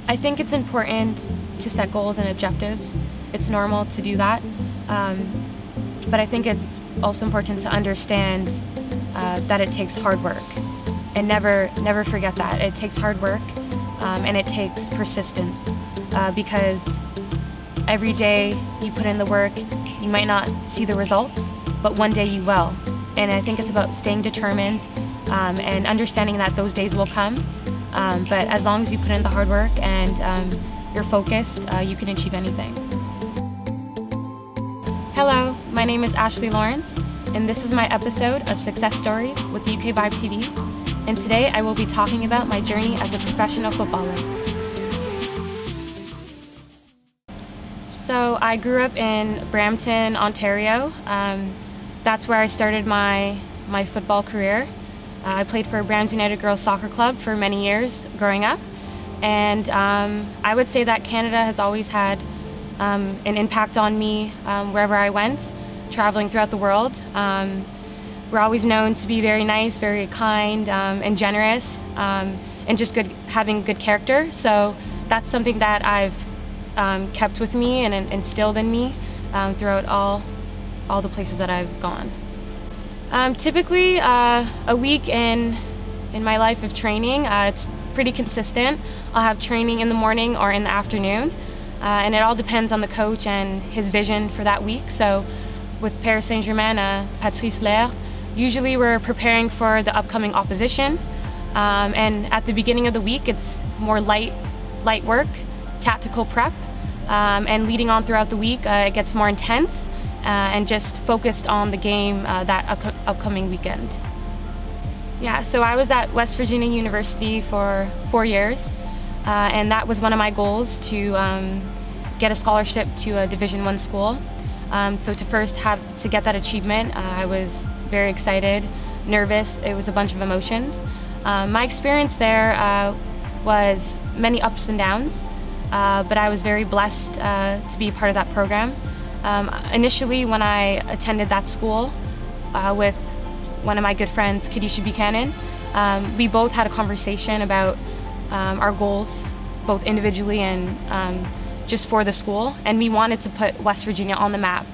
I think it's important to set goals and objectives. It's normal to do that. But I think it's also important to understand that it takes hard work. And never forget that. It takes hard work and it takes persistence because every day you put in the work, you might not see the results, but one day you will. And I think it's about staying determined and understanding that those days will come. But as long as you put in the hard work and you're focused, you can achieve anything. Hello, my name is Ashley Lawrence, and this is my episode of Success Stories with UKVibe.TV. And today I will be talking about my journey as a professional footballer. So I grew up in Brampton, Ontario. That's where I started my football career. I played for Brampton United Girls Soccer Club for many years growing up. And I would say that Canada has always had an impact on me wherever I went, traveling throughout the world. We're always known to be very nice, very kind, and generous, and just having good character. So that's something that I've kept with me and instilled in me throughout all the places that I've gone. Typically, a week in my life of training, it's pretty consistent. I'll have training in the morning or in the afternoon, and it all depends on the coach and his vision for that week. So with Paris Saint-Germain, Paris usually we're preparing for the upcoming opposition, and at the beginning of the week it's more light work, tactical prep, and leading on throughout the week it gets more intense and just focused on the game that upcoming weekend. Yeah, so I was at West Virginia University for 4 years, and that was one of my goals, to get a scholarship to a Division I school. So to first have to get that achievement, I was very excited, nervous. It was a bunch of emotions. My experience there was many ups and downs, but I was very blessed to be part of that program. Initially, when I attended that school with one of my good friends, Kadisha Buchanan, we both had a conversation about our goals, both individually and just for the school, and we wanted to put West Virginia on the map.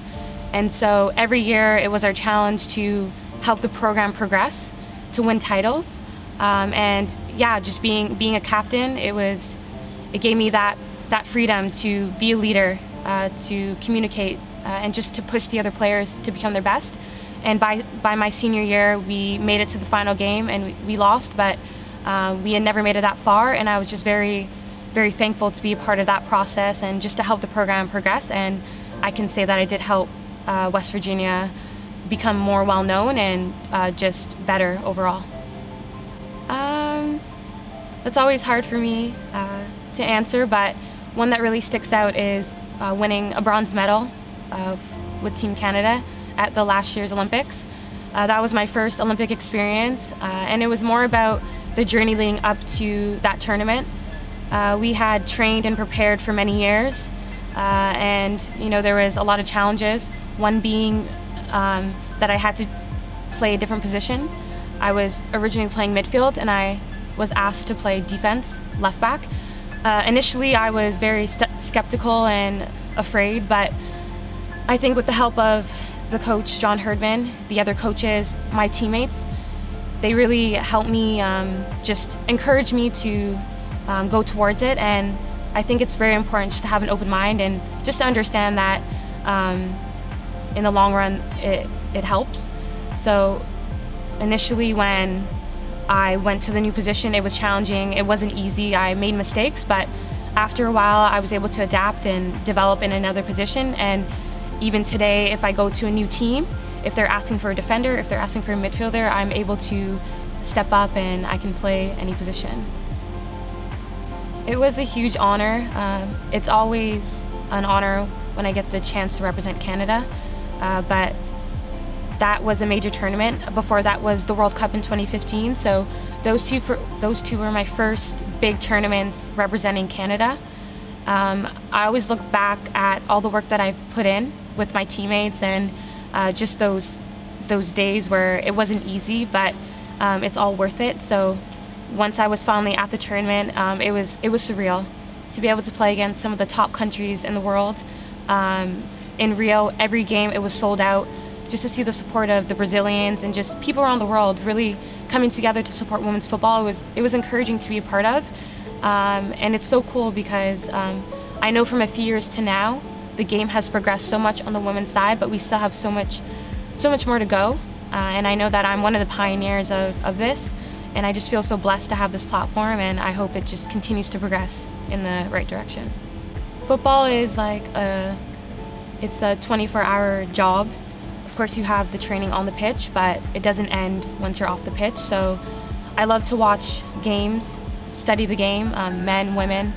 And so every year it was our challenge to help the program progress, to win titles. And yeah, just being a captain, it gave me that freedom to be a leader, to communicate, and just to push the other players to become their best. And by my senior year, we made it to the final game, and we lost, but we had never made it that far, and I was just very, very thankful to be a part of that process and just to help the program progress. And I can say that I did help West Virginia become more well-known and just better overall. That's always hard for me to answer, but one that really sticks out is winning a bronze medal with Team Canada at the last year's Olympics. That was my first Olympic experience, and it was more about the journey leading up to that tournament. We had trained and prepared for many years, and there was a lot of challenges. One being that I had to play a different position. I was originally playing midfield, and I was asked to play defense, left back. Initially, I was very skeptical and afraid, but I think with the help of the coach, John Herdman, the other coaches, my teammates, they really helped me, just encourage me to go towards it. And I think it's very important just to have an open mind and just to understand that in the long run it helps. So initially when I went to the new position, it was challenging, it wasn't easy, I made mistakes, but after a while I was able to adapt and develop in another position. And even today, if I go to a new team, if they're asking for a defender, if they're asking for a midfielder, I'm able to step up and I can play any position. It was a huge honor. It's always an honor when I get the chance to represent Canada, but that was a major tournament. Before that was the World Cup in 2015, so those two were my first big tournaments representing Canada. I always look back at all the work that I've put in with my teammates, and just those days where it wasn't easy, but it's all worth it. So once I was finally at the tournament, it was surreal to be able to play against some of the top countries in the world. In Rio, every game it was sold out. Just to see the support of the Brazilians and just people around the world really coming together to support women's football, it was encouraging to be a part of. And it's so cool because I know from a few years to now, the game has progressed so much on the women's side, but we still have so much more to go. And I know that I'm one of the pioneers of this, and I just feel so blessed to have this platform, and I hope it just continues to progress in the right direction. Football is like it's a 24-hour job. Of course, you have the training on the pitch, but it doesn't end once you're off the pitch. So I love to watch games, study the game, men, women,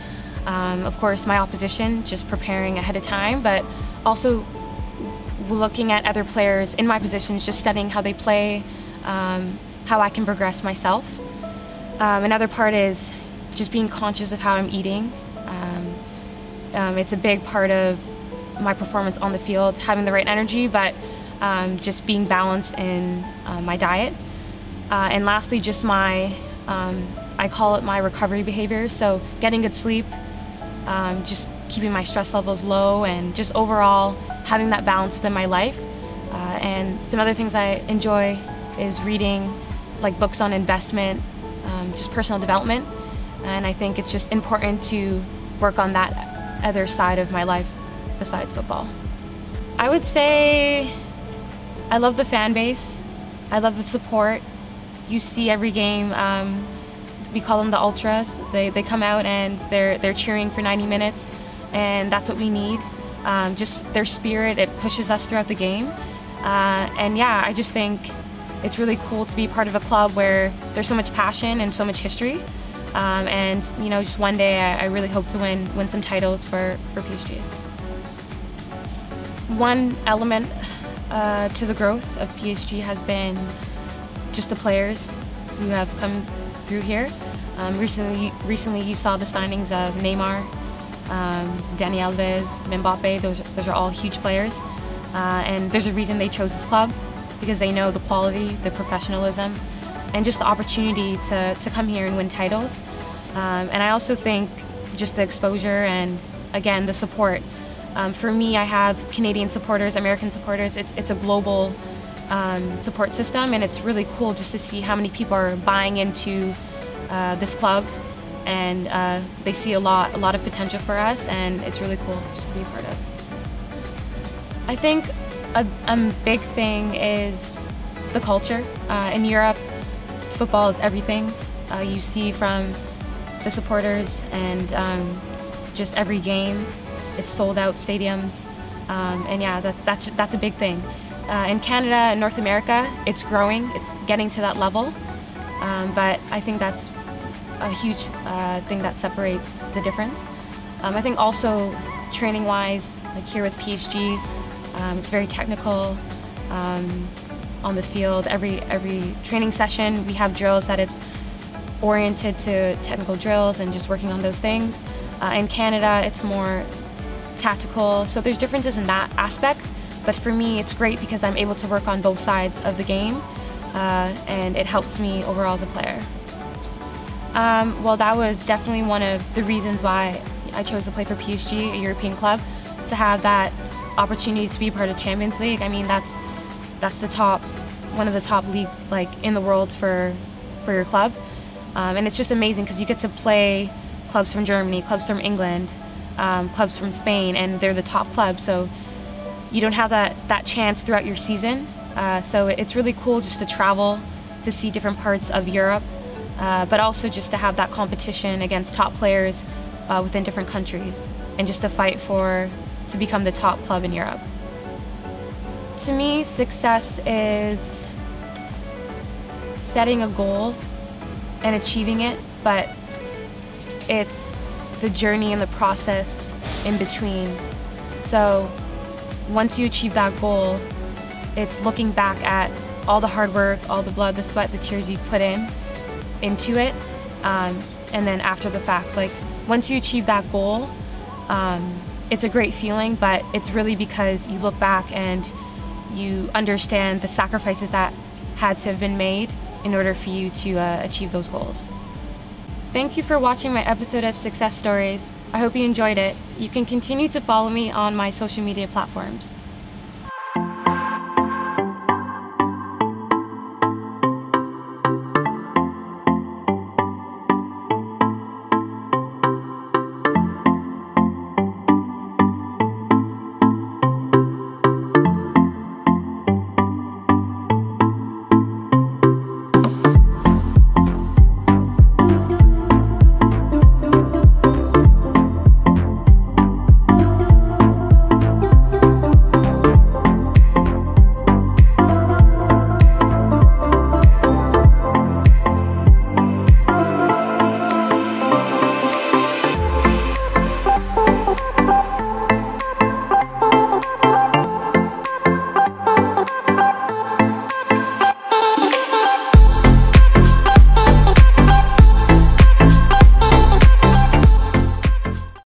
of course my opposition, just preparing ahead of time, but also looking at other players in my positions, just studying how they play, how I can progress myself. Another part is just being conscious of how I'm eating. It's a big part of my performance on the field, having the right energy, but just being balanced in my diet. And lastly, just I call it my recovery behaviors. So getting good sleep, just keeping my stress levels low, and just overall having that balance within my life. And some other things I enjoy is reading like books on investment, just personal development. And I think it's just important to work on that other side of my life besides football. I would say I love the fan base. I love the support. You see every game, we call them the ultras. They come out and they're cheering for 90 minutes, and that's what we need. Just their spirit, it pushes us throughout the game. And yeah, I just think it's really cool to be part of a club where there's so much passion and so much history. And you know, just one day I really hope to win some titles for PSG. One element to the growth of PSG has been just the players who have come through here. Recently you saw the signings of Neymar, Dani Alves, Mbappe. Those are all huge players, and there's a reason they chose this club, because they know the quality, the professionalism, and just the opportunity to come here and win titles. And I also think just the exposure and, again, the support. For me, I have Canadian supporters, American supporters. It's a global support system, and it's really cool just to see how many people are buying into this club, and they see a lot of potential for us, and it's really cool just to be a part of. I think a big thing is the culture. In Europe, football is everything. You see from the supporters, and just every game, it's sold out stadiums, and yeah, that's a big thing. In Canada and North America, it's growing, it's getting to that level, but I think that's a huge thing that separates the difference. I think also training-wise, like here with PSG, it's very technical on the field. Every training session, we have drills that it's oriented to technical drills and just working on those things. In Canada, it's more tactical, so there's differences in that aspect, but for me it's great because I'm able to work on both sides of the game, and it helps me overall as a player. Well, that was definitely one of the reasons why I chose to play for PSG, a European club, to have that opportunity to be part of Champions League. I mean, that's one of the top leagues like in the world for your club, and it's just amazing because you get to play clubs from Germany, clubs from England, clubs from Spain, and they're the top clubs, so you don't have that chance throughout your season. So it's really cool just to travel, to see different parts of Europe, but also just to have that competition against top players within different countries, and just to fight to become the top club in Europe. To me, success is setting a goal and achieving it, but it's the journey and the process in between. So once you achieve that goal, it's looking back at all the hard work, all the blood, the sweat, the tears you put into it, and then after the fact, like once you achieve that goal, it's a great feeling, but it's really because you look back and you understand the sacrifices that had to have been made in order for you to achieve those goals. Thank you for watching my episode of Success Stories. I hope you enjoyed it. You can continue to follow me on my social media platforms.